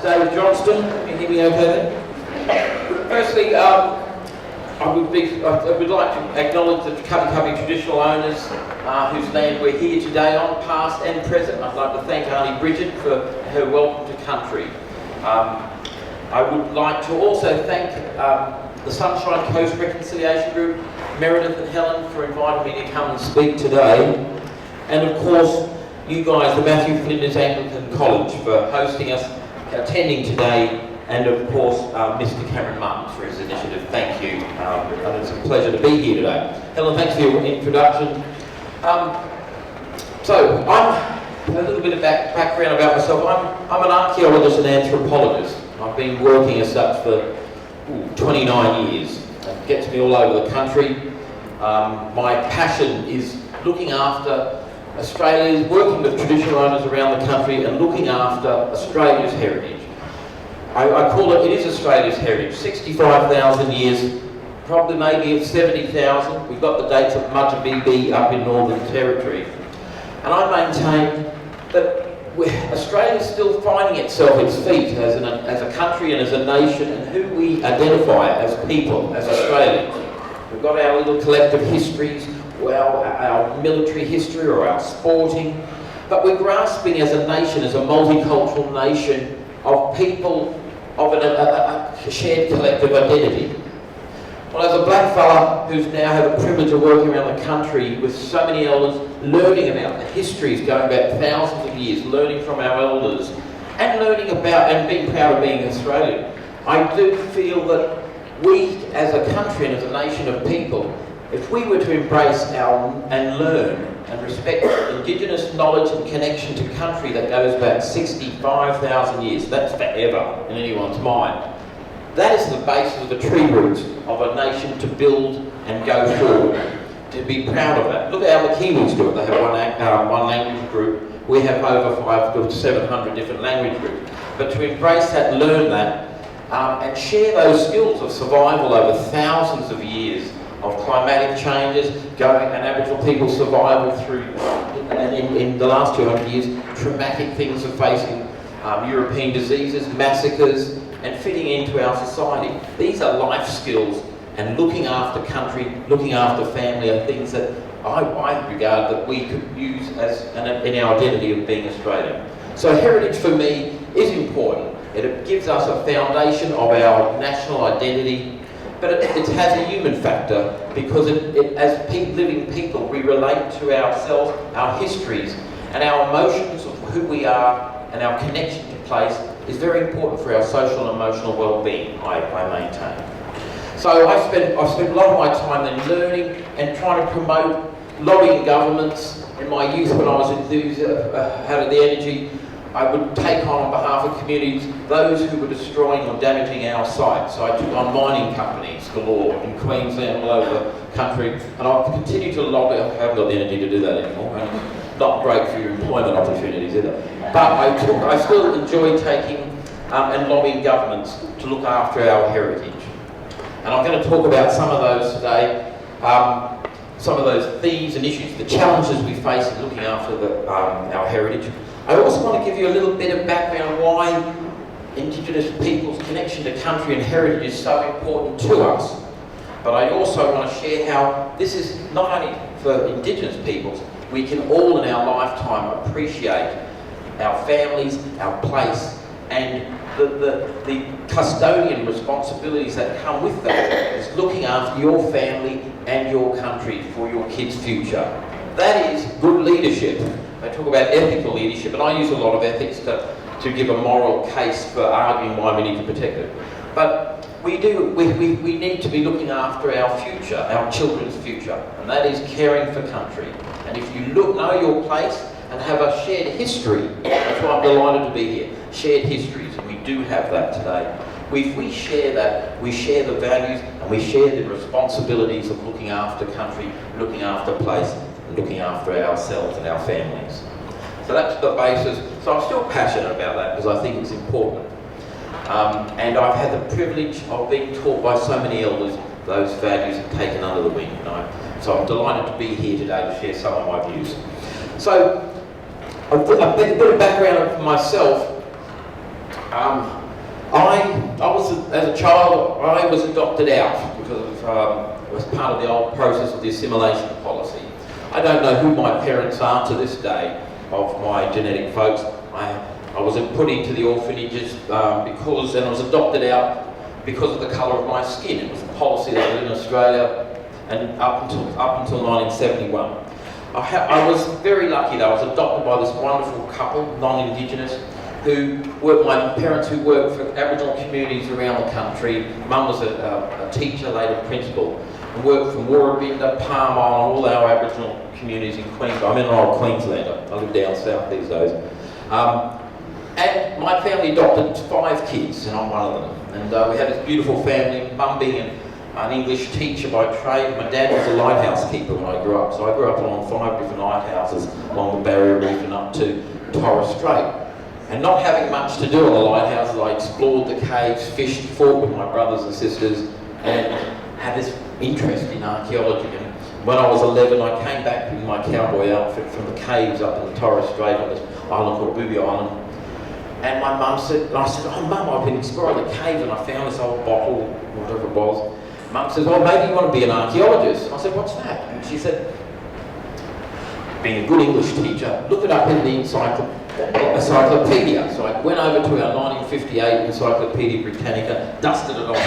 David Johnston. Can you hear me okay there? Firstly, I would like to acknowledge the Kabi traditional owners whose land we're here today on, past and present. I'd like to thank Auntie Bridget for her welcome to country. I would like to also thank the Sunshine Coast Reconciliation Group, Meredith and Helen, for inviting me to come and speak today. And of course, you guys, the Matthew Flinders Anglican College, for hosting us, attending today, and of course, Mr. Cameron Martins for his initiative. Thank you, and it's a pleasure to be here today. Helen, thanks for your introduction. So, I'm a little bit of background about myself. I'm an archaeologist and anthropologist. I've been working as such for 29 years. It gets me all over the country. My passion is looking after Australia's, working with traditional owners around the country and looking after Australia's heritage. I call it is Australia's heritage. 65,000 years, probably maybe 70,000. We've got the dates of Mudgee BB up in Northern Territory. And I maintain that Australia is still finding itself its feet as a country and as a nation, and who we identify as people, as Australians. We've got our little collective histories, well, our military history or our sporting, but we're grasping as a nation, as a multicultural nation of people of a shared collective identity. Well, as a black fella who's now had the privilege of working around the country with so many elders, learning about the histories going back thousands of years, learning from our elders, and learning about and being proud of being Australian, I do feel that we as a country and as a nation of people, if we were to embrace and learn and respect Indigenous knowledge and connection to country that goes back 65,000 years, that's forever in anyone's mind. That is the basis of the tree roots of a nation to build and go forward, to be proud of that. Look at how the Kiwis do it. They have one language group. We have over 500 to 700 different language groups. But to embrace that, learn that, and share those skills of survival over thousands of years of climatic changes, and Aboriginal people's survival through, and in the last 200 years, traumatic things of facing European diseases, massacres, and fitting into our society. These are life skills, and looking after country, looking after family are things that I regard that we could use as in our identity of being Australian. So heritage for me is important. It gives us a foundation of our national identity, but it has a human factor because as living people, we relate to ourselves, our histories, and our emotions of who we are and our connection to place is very important for our social and emotional well-being, I maintain. So I spent a lot of my time then learning and trying to promote lobbying governments. In my youth, when I was enthused, had the energy, I would take on behalf of communities those who were destroying or damaging our sites. So I took on mining companies galore in Queensland, all over the country, and I'll continue to lobby. I haven't got the energy to do that anymore. And not great for your employment opportunities either. But I still enjoy taking and lobbying governments to look after our heritage. And I'm going to talk about some of those today, some of those themes and issues, the challenges we face in looking after our heritage. I also want to give you a little bit of background on why Indigenous people's connection to country and heritage is so important to us. But I also want to share how this is not only for Indigenous peoples, we can all in our lifetime appreciate our families, our place, and the custodian responsibilities that come with that is looking after your family and your country for your kids' future. That is good leadership. They talk about ethical leadership, and I use a lot of ethics to give a moral case for arguing why we need to protect it. But we need to be looking after our future, our children's future, and that is caring for country. And if you know your place and have a shared history, that's why I'm delighted to be here, shared histories, and we do have that today. If we share that, we share the values and we share the responsibilities of looking after country, looking after place, and looking after ourselves and our families. So that's the basis. So I'm still passionate about that because I think it's important. And I've had the privilege of being taught by so many elders those values and taken under the wing. So I'm delighted to be here today to share some of my views. So a bit of background for myself. I was, as a child, I was adopted out because of, it was part of the old process of the assimilation policy. I don't know who my parents are to this day of my genetic folks. I was put into the orphanages and I was adopted out because of the colour of my skin. It was a policy that was in Australia and up until 1971. I was very lucky though. I was adopted by this wonderful couple, non-Indigenous, my parents who worked for Aboriginal communities around the country. Mum was a teacher, later principal, and worked from Warrabinda, Palm Island, all our Aboriginal communities in Queensland. I'm an old Queenslander. I live down south these days. And my family adopted 5 kids, and I'm one of them. And we had this beautiful family, Mum being an English teacher by trade. My dad was a lighthouse keeper when I grew up. So I grew up along 5 different lighthouses along the Barrier Reef and up to Torres Strait. And not having much to do on the lighthouses, I explored the caves, fished, fought with my brothers and sisters, and had this interest in archaeology. And when I was 11, I came back in my cowboy outfit from the caves up in the Torres Strait on this island called Booby Island. And my mum said, oh Mum, I've been exploring the cave and I found this old bottle, whatever it was. Mum says, oh, maybe you want to be an archaeologist. I said, what's that? And she said, being a good English teacher, look it up in the encyclopedia. So I went over to our 1958 Encyclopedia Britannica, dusted it off,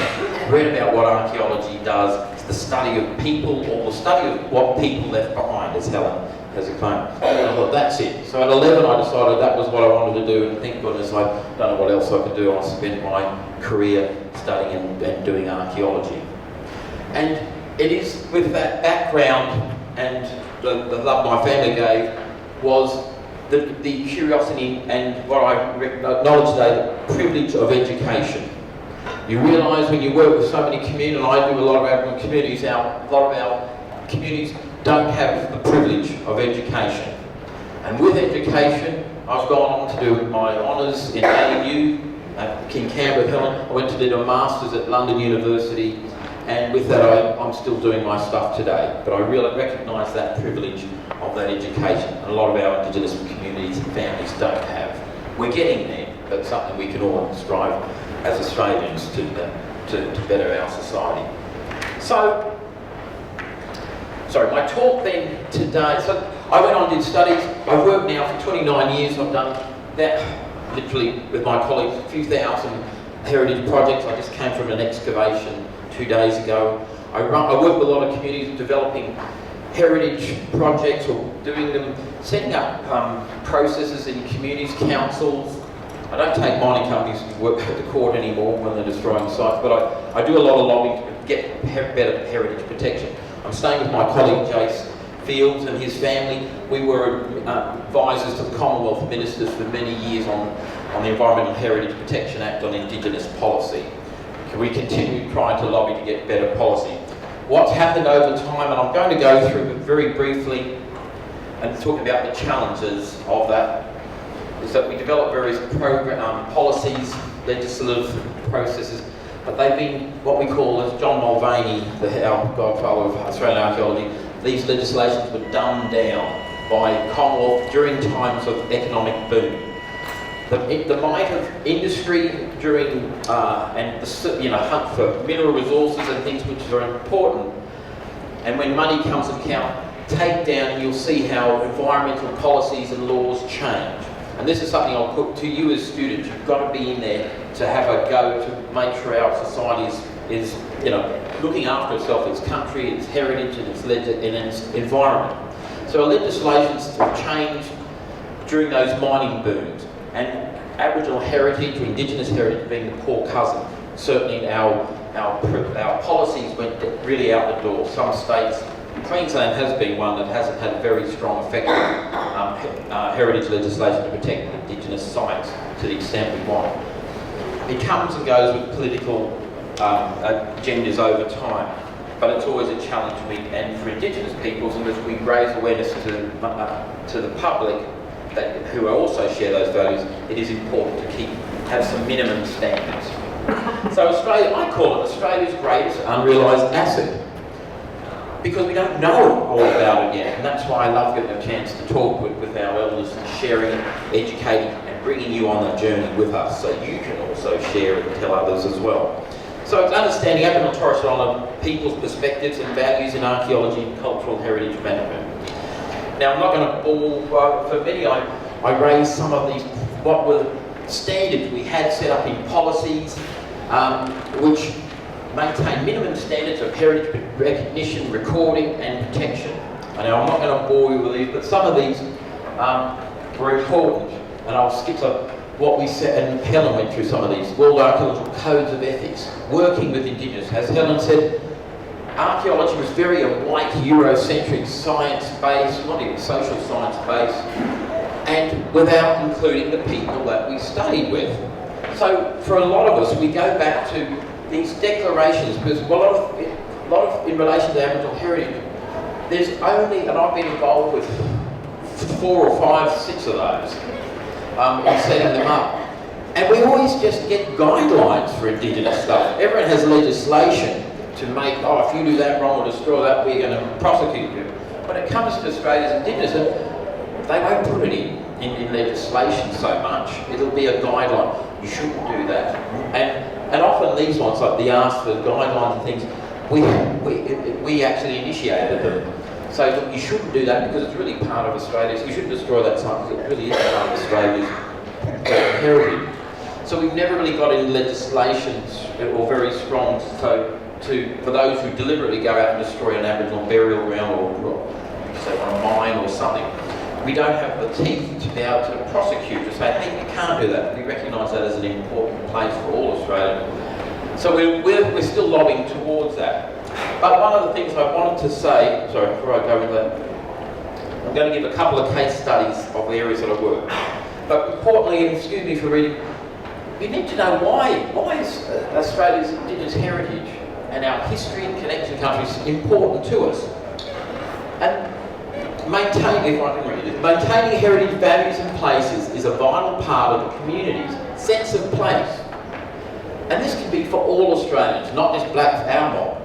read about what archaeology does. It's the study of people, or the study of what people left behind, as Helen has explained. And I thought, that's it. So at 11 I decided that was what I wanted to do, and thank goodness I don't know what else I could do. I spent my career studying and doing archaeology. And it is with that background and the love my family gave was the curiosity and what I acknowledge today, the privilege of education. You realise when you work with so many communities, and I do a lot of Aboriginal communities, a lot of our communities don't have the privilege of education. And with education, I've gone on to do my honours in ANU, in Canberra, Helen. I went to do a Masters at London University, and with that I'm still doing my stuff today. But I really recognise that privilege of that education, and a lot of our Indigenous communities and families don't have. We're getting there, but it's something we can all strive as Australians to better our society. So, sorry, my talk then today, so I went on and did studies. I've worked now for 29 years. I've done that literally with my colleagues, a few thousand heritage projects. I just came from an excavation 2 days ago. I work with a lot of communities developing heritage projects or doing them, setting up processes in communities, councils. I don't take mining companies to work at the court anymore when they're destroying sites, but I do a lot of lobbying to get better heritage protection. I'm staying with my colleague Jace Fields and his family. We were advisors to the Commonwealth Ministers for many years on the Environmental Heritage Protection Act on Indigenous policy. We continue trying to lobby to get better policy. What's happened over time, and I'm going to go through it very briefly and talk about the challenges of that, is that we develop various policies, legislative processes, but they've been what we call, as John Mulvaney, our godfather of Australian archaeology, these legislations were dumbed down by Commonwealth during times of economic boom. The might of industry during and the hunt for mineral resources and things which are important, and when money comes to account, take down, and you'll see how environmental policies and laws change. And this is something I'll put to you as students. You've got to be in there to have a go to make sure our society is looking after itself, its country, its heritage, and its environment. So our legislations have changed during those mining booms, and Aboriginal heritage or Indigenous heritage being the poor cousin. Certainly our policies went really out the door. Some states, Queensland has been one that hasn't had a very strong effect on heritage legislation to protect Indigenous sites to the extent we want. It comes and goes with political agendas over time, but it's always a challenge for me and for Indigenous peoples, and as we raise awareness to the public who also share those values, it is important to have some minimum standards. So Australia, I call it Australia's greatest unrealised asset, because we don't know all about it yet, and that's why I love getting a chance to talk with our elders and sharing, educating and and bringing you on a journey with us so you can also share and tell others as well. So it's understanding Aboriginal and Torres Strait Islander people's perspectives and values in archaeology and cultural heritage management. Now I'm not going to bore, for many I raised some of these, what were the standards we had set up in policies, which maintain minimum standards of heritage recognition, recording and protection. Now I'm not going to bore you with these, but some of these were important, and I'll skip to what we said, and Helen went through some of these. World Archaeological Codes of Ethics, working with Indigenous. As Helen said, archaeology was very a white, Eurocentric, science-based, not even social science-based, and without including the people that we studied with. So for a lot of us, we go back to these declarations, because a lot of in relation to Aboriginal heritage, there's only, and I've been involved with 4 or 5, 6 of those, in setting them up. And we always just get guidelines for Indigenous stuff. Everyone has legislation to make, oh, if you do that wrong or destroy that, we're going to prosecute you. When it comes to Australia's Indigenous, they won't put it in legislation so much. It'll be a guideline. You shouldn't do that. And often these ones, like the ask for guidelines and things, we actually initiated them. So look, you shouldn't do that because it's really part of Australia's, you shouldn't destroy that site because it really is part of Australia's heritage. So we've never really got any legislations or very strong for those who deliberately go out and destroy an Aboriginal burial ground or say on a mine or something. We don't have the teeth to be able to prosecute, to say, hey, you can't do that. We recognise that as an important place for all Australians. So we're still lobbying towards that. But one of the things I wanted to say, sorry, before I go into that, I'm going to give a couple of case studies of the areas that I work. But importantly, and excuse me for reading, you need to know why is Australia's Indigenous heritage and our history and connection countries important to us. And maintaining heritage values and places is a vital part of the community's sense of place. And this can be for all Australians, not just black our mob.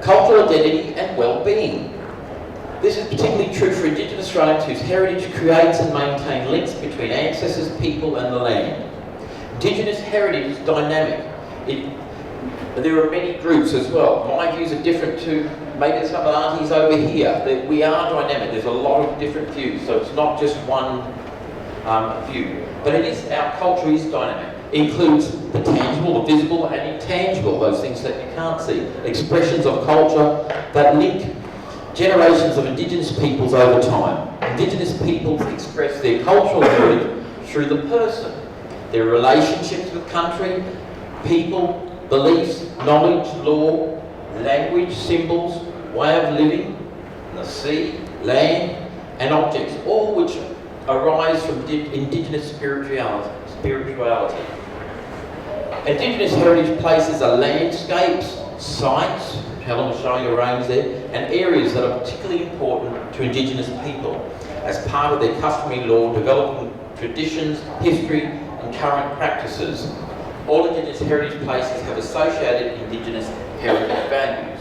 Cultural identity and well-being. This is particularly true for Indigenous Australians whose heritage creates and maintains links between ancestors, people and the land. Indigenous heritage is dynamic. There are many groups as well. My views are different to maybe some of the aunties over here. We are dynamic. There's a lot of different views, so it's not just one view. But our culture is dynamic. It includes the tangible, the visible and intangible, those things that you can't see. Expressions of culture that link generations of Indigenous peoples over time. Indigenous peoples express their cultural heritage through the person, their relationships with country, people, beliefs, knowledge, law, language, symbols, way of living, the sea, land and objects, all which arise from Indigenous spirituality. Indigenous heritage places are landscapes, sites, Helen was showing a range there, and areas that are particularly important to Indigenous people as part of their customary law, developing traditions, history and current practices. All Indigenous heritage places have associated Indigenous heritage values.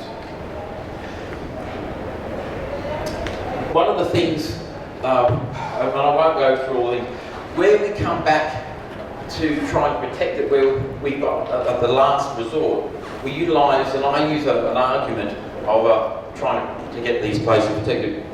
One of the things, and I won't go through all of them, where we come back to try and protect it, where we got at the last resort, we utilise, and I use an argument of trying to get these places protected.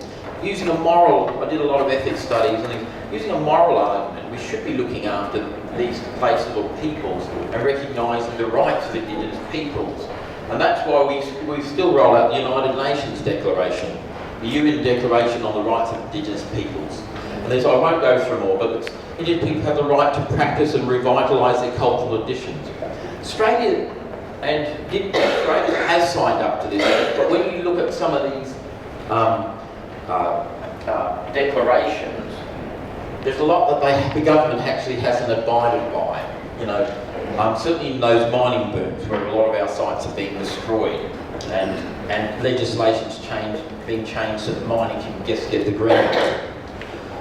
Using a moral, I did a lot of ethics studies, and using a moral argument, we should be looking after these places or peoples and recognising the rights of Indigenous peoples. And that's why we still roll out the United Nations Declaration, the UN Declaration on the Rights of Indigenous Peoples. And I won't go through more, but Indigenous people have the right to practice and revitalise their cultural traditions. Australia has signed up to this, but when you look at some of these declarations, there's a lot that the government actually hasn't abided by. You know, certainly in those mining booms where a lot of our sites are being destroyed, and legislation's being changed so that mining can just get the ground.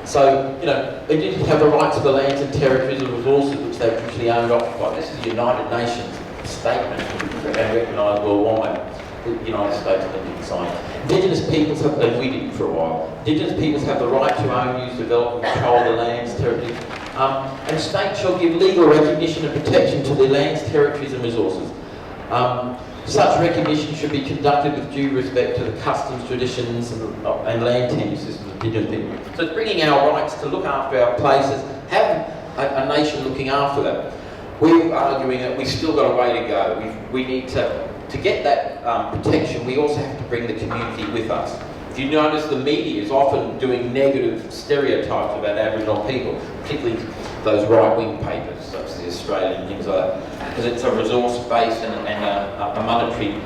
So, you know, Indigenous have the right to the lands and territories and resources which they've traditionally owned and occupied. This is the United Nations statement and recognised worldwide. The United States didn't sign. Indigenous peoples have, and we did for a while, Indigenous peoples have the right to own, use, develop and control the lands, territories, And states shall give legal recognition and protection to their lands, territories and resources. Such recognition should be conducted with due respect to the customs, traditions and land tenure systems of Indigenous people. So it's bringing our rights to look after our places, have a nation looking after them. We're arguing that we've still got a way to go. We need to get that protection, we also have to bring the community with us. If you notice, the media is often doing negative stereotypes about Aboriginal people, particularly those right-wing papers, such as the Australian and things like that, because it's a resource-based and a monetary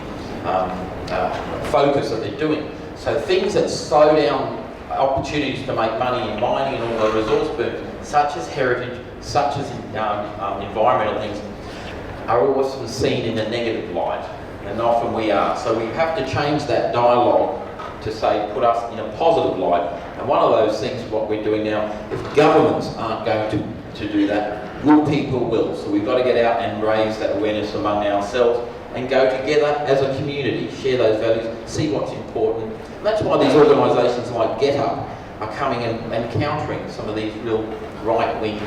focus that they're doing. So things that slow down opportunities to make money in mining and all the resource booms, such as heritage, such as environmental things, are often seen in a negative light, and often we are. So we have to change that dialogue to say, put us in a positive light. And one of those things, what we're doing now, if governments aren't going to do that, people will. So we've got to get out and raise that awareness among ourselves and go together as a community, share those values, see what's important. And that's why these organisations like Get Up are coming and countering some of these real right-wing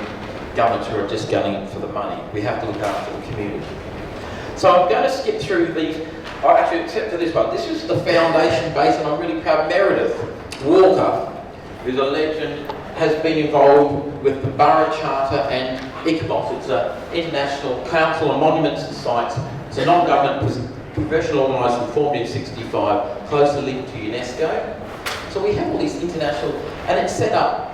governments who are just gunning for the money. We have to look after the community. So I'm going to skip through these. Actually, except for this one. This is the foundation base, and I'm really proud. Meredith Walker, who's a legend, has been involved with the Borough Charter and ICMOS. It's an International Council on Monuments and Sites. It's a non-government professional organisation formed in '65, closely linked to UNESCO. So we have all these international, and it's set up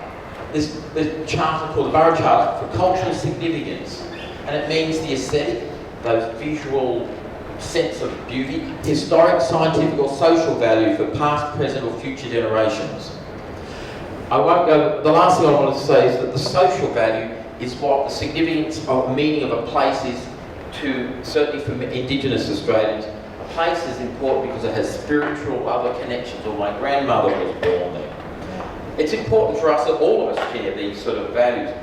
this charter called the Borough Charter for cultural significance, and it means the aesthetic, those visual sense of beauty, historic, scientific or social value for past, present or future generations. I won't go, the last thing I want to say is that the social value is what the significance of meaning of a place is to, certainly for Indigenous Australians. A place is important because it has spiritual other connections, or my grandmother was born there. It's important for us that all of us share these sort of values.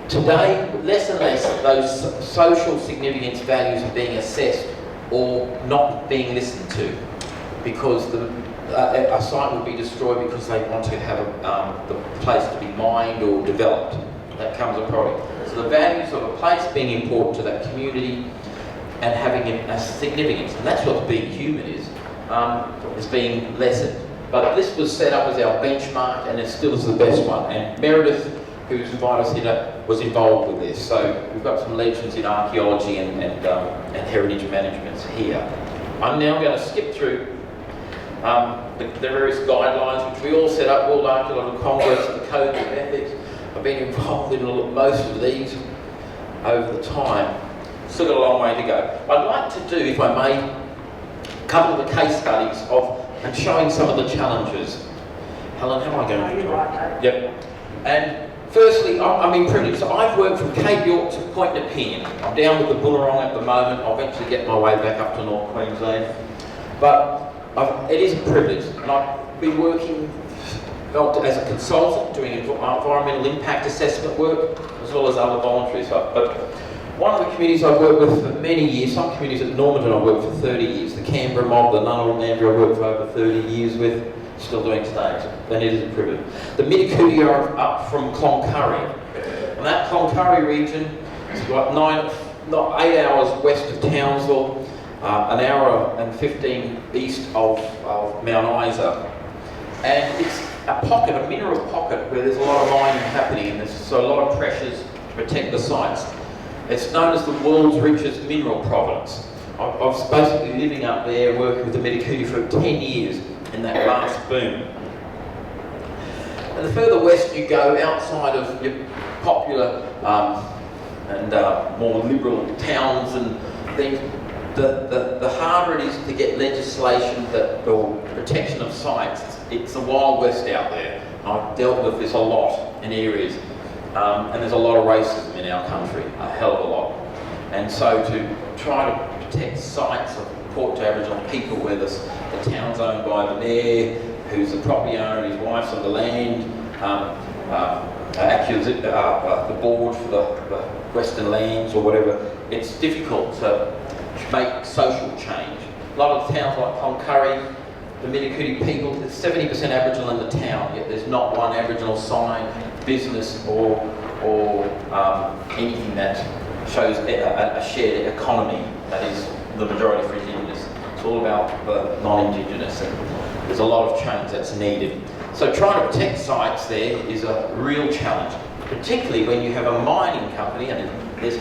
Today, less and less those social significance values are being assessed or not being listened to, because a site will be destroyed because they want to have the place to be mined or developed. That comes a problem. So the values of a place being important to that community and having a significance, and that's what being human is being lessened. But this was set up as our benchmark, and it still is the best one. And Meredith, who's invited us here, was involved with this. So we've got some legends in archaeology and heritage management here. I'm now going to skip through the various guidelines which we all set up, World Archaeological Congress, the Code of Ethics. I've been involved in most of these over the time. Still got a long way to go. I'd like to do, if I may, a couple of the case studies and showing some of the challenges. Helen, how am I going to do it? Yep. And firstly, I'm in privilege. So I've worked from Cape York to Point Nepean. I'm down with the Boonwurrung at the moment. I'll eventually get my way back up to North Queensland. But it is a privilege. And I've been working as a consultant doing environmental impact assessment work, as well as other voluntary stuff. But one of the communities I've worked with for many years, some communities at Normanton I've worked for 30 years, the Canberra mob, the Ngunnawal Nambia I've worked for over 30 years with, still doing today, and it is a privilege. The Midikudi are up from Cloncurry. And that Cloncurry region is about 8 hours west of Townsville, an hour and 15 east of Mount Isa. And it's a pocket, a mineral pocket, where there's a lot of mining happening, and there's so a lot of pressures to protect the sites. It's known as the world's richest mineral province. I was basically living up there, working with the Midikudi for 10 years in that last boom. And the further west you go, outside of your popular and more liberal towns and things, the harder it is to get legislation or protection of sites. It's the Wild West out there. I've dealt with this a lot in areas, and there's a lot of racism in our country, a hell of a lot. And so to try to protect sites of important to Aboriginal people, where the town's owned by the mayor, who's the property owner, his wife's on the land, the board for the Western Lands or whatever, it's difficult to make social change. A lot of towns like Cloncurry, the Midikudi people, there's 70% Aboriginal in the town, yet there's not one Aboriginal sign, business or or anything that shows a shared economy that is the majority for Indigenous. It's all about the non-Indigenous, and there's a lot of change that's needed. So trying to protect sites there is a real challenge, particularly when you have a mining company, and there's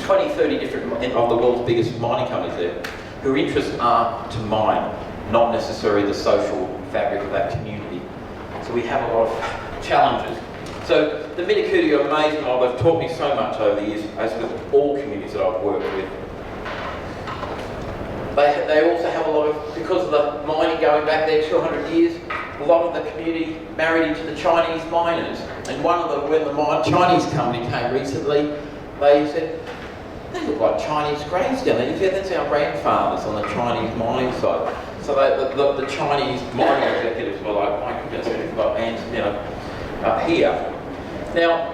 20, 30 different of the world's biggest mining companies there, whose interests are to mine, not necessarily the social fabric of that community. So we have a lot of challenges. So the Midikudi are amazing. They've taught me so much over the years, as with all communities that I've worked with. They also have a lot of, because of the mining going back there 200 years, a lot of the community married into the Chinese miners. And one of them, when the Chinese company came recently, they said, they look like Chinese graves down there. Yeah, that's our grandfathers on the Chinese mining side. So the Chinese mining executives were like, my goodness, we've got ants, up here. Now,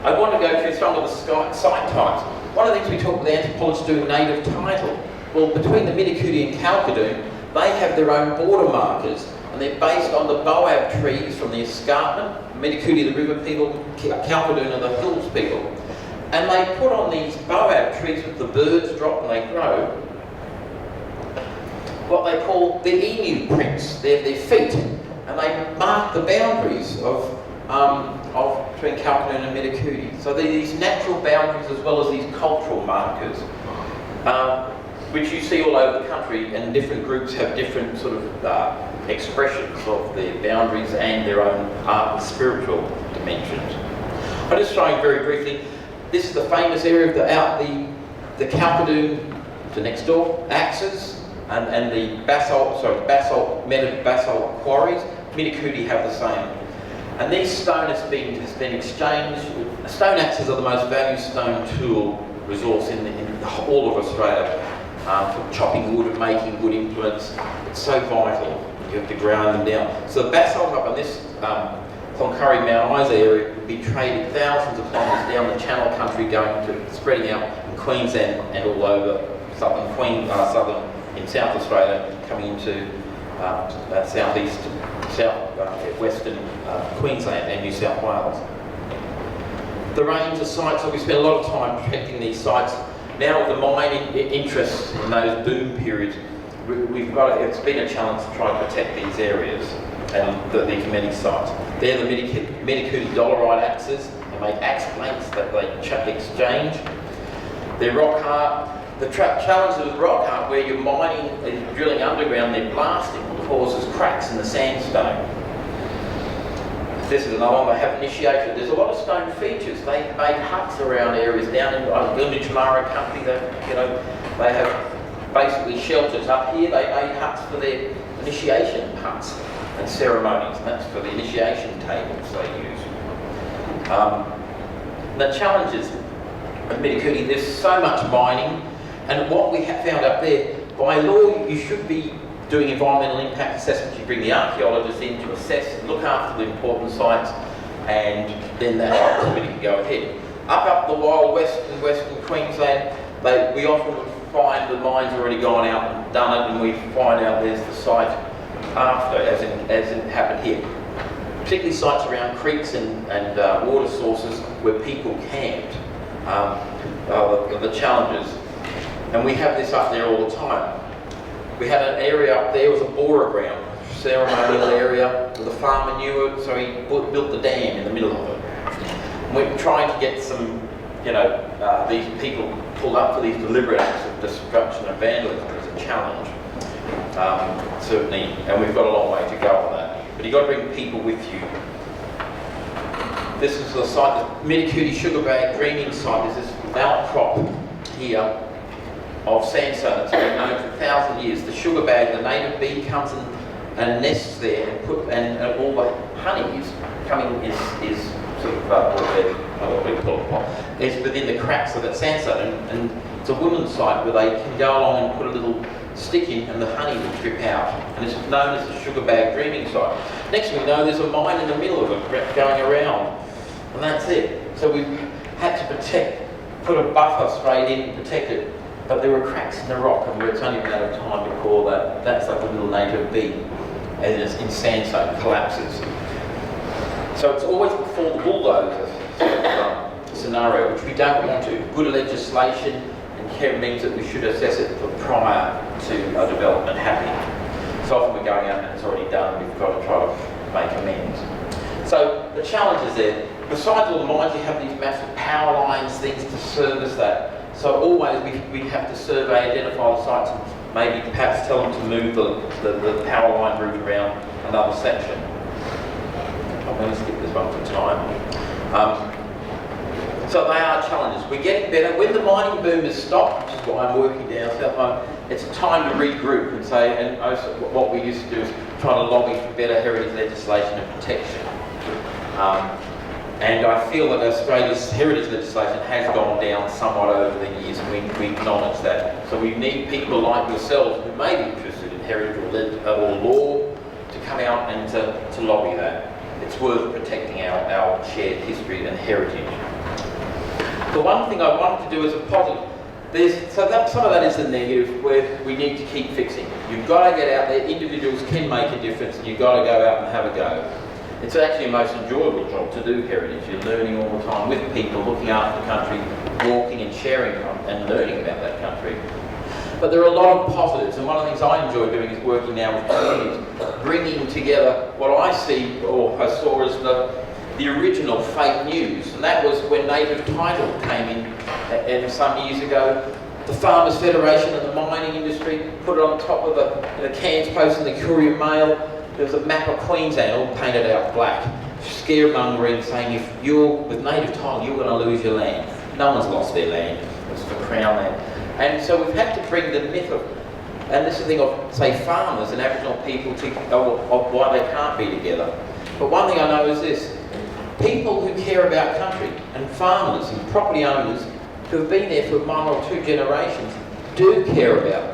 I want to go through some of the site types. One of the things we talk about the anthropologists doing native title. Well, between the Midikudi and Kalkadoon, they have their own border markers, and they're based on the boab trees from the escarpment. Midikudi are the river people, Kalkadoon are the hills people. And they put on these boab trees with the birds drop and they grow, what they call the emu prints, their feet. And they mark the boundaries of between Kalkadoon and Midikudi. So they're these natural boundaries as well as these cultural markers, which you see all over the country, and different groups have different sort of expressions of their boundaries and their own art and spiritual dimensions. I'll just show you very briefly. This is the famous area of the Kalkadoon, the next door, axes, and the metal basalt quarries. Midikudi have the same. And these stone has been exchanged. Stone axes are the most valued stone tool resource in all of Australia for chopping wood and making wood implements. It's so vital. You have to ground them down. So the basalt up on this Cloncurry Mount Isa area would be traded thousands of kilometres down the Channel country, going to spreading out in Queensland and all over southern in South Australia, coming into western Queensland and New South Wales. The range of sites, so we spent a lot of time protecting these sites. Now with the mining interests in those boom periods, it's been a challenge to try and protect these areas and these many sites. They're the Midikudi dolerite axes. They make axe plates that they exchange. They're rock art. The challenge with rock art, where you're mining and drilling underground, they're blasting, causes cracks in the sandstone. This is another one. They have initiated. There's a lot of stone features. They made huts around areas down in Gilnitramara country. They have basically shelters up here. They made huts for their initiation huts and ceremonies, and that's for the initiation tables they use. The challenges of Midikudi, there's so much mining, and what we have found up there, by law you should be doing environmental impact assessments. You bring the archaeologists in to assess and look after the important sites, and then that activity can go ahead. Up the wild west in western Queensland, we often find the mine's already gone out and done it, and we find out there's the site after, as it happened here. Particularly sites around creeks and water sources where people camped, the challenges. And we have this up there all the time. We had an area up there, was a borer ground, ceremonial area with a farmer knew it, so he built the dam in the middle of it. And we're trying to get some, these people pulled up for these deliberate acts of destruction and vandalism as a challenge, certainly, and we've got a long way to go on that. But you've got to bring people with you. This is the site, the Midikudi sugar bag dreaming site. There's this outcrop here of sandstone that's been known for 1,000 years. The sugar bag, the native bee comes and nests there, and all the honey is sort of is within the cracks of that sandstone, and it's a women's site where they can go along and put a little stick in, and the honey will drip out, and it's known as the sugar bag dreaming site. Next thing we know, there's a mine in the middle of it going around, and that's it. So we had to put a buffer straight in to protect it. But there were cracks in the rock, and it's only a matter of time before that's like a little native bee, and it's in sandstone collapses. So it's always before the bulldozers scenario, which we don't want to. Good legislation and care means that we should assess it prior to a development happening. So often we're going out and it's already done, we've got to try to make amends. So the challenge is there. Besides all the mines, you have these massive power lines, things to service that. So always we have to survey, identify the sites, and maybe perhaps tell them to move the power line route around another section. I'm going to skip this one for time. So they are challenges. We're getting better. When the mining boom has stopped, which is why I'm working down South Mine, it's time to regroup and say, and also what we used to do is try to lobby for better heritage legislation and protection. And I feel that Australia's heritage legislation has gone down somewhat over the years, and we acknowledge that. So we need people like yourselves who may be interested in heritage or law to come out and to lobby that. It's worth protecting our shared history and heritage. The one thing I wanted to do is a positive. Some of that is the negative, where we need to keep fixing. You've got to get out there. Individuals can make a difference, and you've got to go out and have a go. It's actually a most enjoyable job to do heritage. You're learning all the time with people, looking after the country, walking and sharing and learning about that country. But there are a lot of positives, and one of the things I enjoy doing is working now with communities, bringing together what I see or I saw as the original fake news, and that was when native title came in and some years ago. The Farmers Federation and the mining industry put it on top of the Cairns Post and the Courier Mail. There was a map of Queensland all painted out black, scaremongering, saying if you're with native title, you're going to lose your land. No one's lost their land. It's for Crown land. And so we've had to bring the myth of, and this is the thing of, say, farmers and Aboriginal people of why they can't be together. But one thing I know is this: people who care about country, and farmers and property owners who have been there for 1 or 2 generations, do care about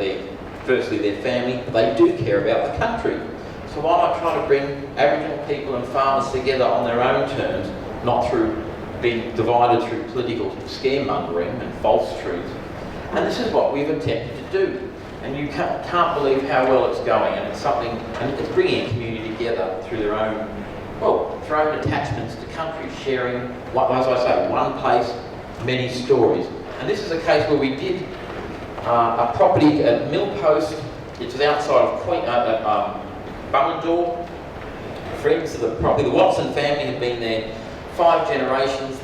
firstly their family, but they do care about the country. So why not try to bring Aboriginal people and farmers together on their own terms, not through being divided through political scaremongering and false truths? And this is what we've attempted to do. And you can't believe how well it's going, and it's something, and it's bringing a community together through their own attachments to country, sharing, as I say, one place, many stories. And this is a case where we did a property at Millpost. It was outside of Bungendore. Friends of the property, the Watson family had been there 5 generations.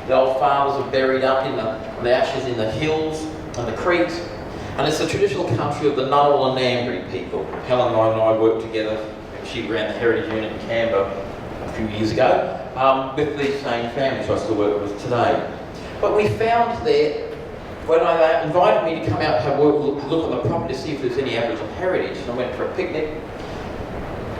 The old fathers are buried up in the ashes in the hills and the creeks. And it's the traditional country of the Ngunnawal and Ngambri people. Helen and I worked together. She ran the heritage unit in Canberra a few years ago with these same families who I still work with today. But we found there, when they invited me to come out and have a look at the property to see if there's any Aboriginal heritage, and I went for a picnic.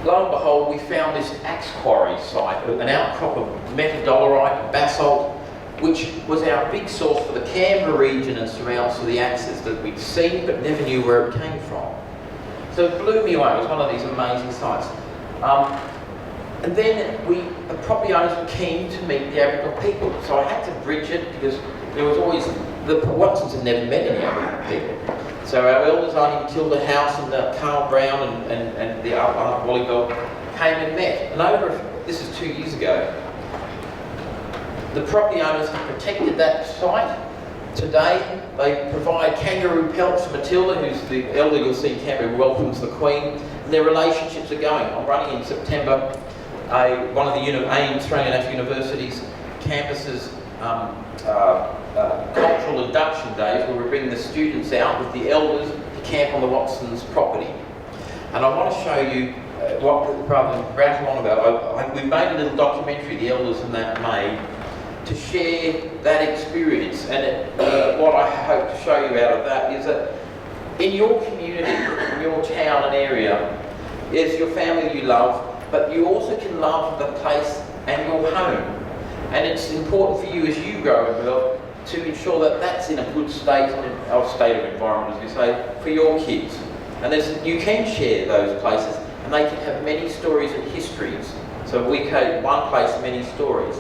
Lo and behold, we found this axe quarry site, an outcrop of metadolerite and basalt, which was our big source for the Canberra region and surrounds for the axes that we'd seen but never knew where it came from. So it blew me away. It was one of these amazing sites. And then the property owners were keen to meet the Aboriginal people, so I had to bridge it because there was always, the Watsons had never met any Aboriginal people. So our elders, Auntie Matilda House and Carl Brown and the Aunt Wally Bell came and met. And this is 2 years ago, the property owners have protected that site. Today, they provide kangaroo pelts for Matilda, who's the elder you'll see in Canberra, who welcomes the Queen. And their relationships are going. I'm running in September one of the AIM, Australian National University's campuses cultural induction days, where we bring the students out with the elders to camp on the Watsons' property. And I want to show you rather than rattle on about, we made a little documentary, the elders and that made, to share that experience. And what I hope to show you out of that is that in your community, in your town and area, there's your family you love, but you also can love the place and your home. And it's important for you as you grow and develop to ensure that that's in a good state of environment, as you say, for your kids. And you can share those places, and they can have many stories and histories. So we create one place, many stories.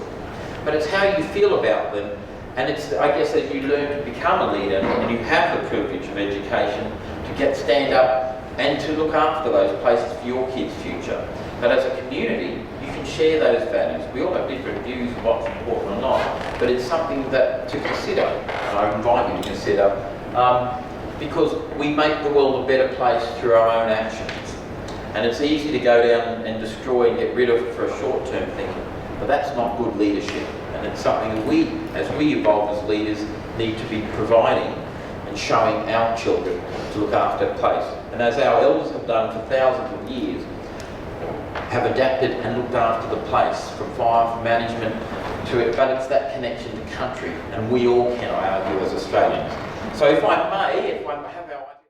But it's how you feel about them, and it's, I guess, as you learn to become a leader, and you have the privilege of education, to stand up and to look after those places for your kids' future. But as a community, you can can share those values. We all have different views of what's important or not, but it's something that to consider, and I invite you to consider, because we make the world a better place through our own actions. And it's easy to go down and destroy and get rid of for a short-term thinking, but that's not good leadership. And it's something that we, as we evolve as leaders, need to be providing and showing our children to look after a place. And as our elders have done for thousands of years, have adapted and looked after the place, from fire, from management to it, but it's that connection to country, and we all can, I argue, as Australians. So if I may, if I have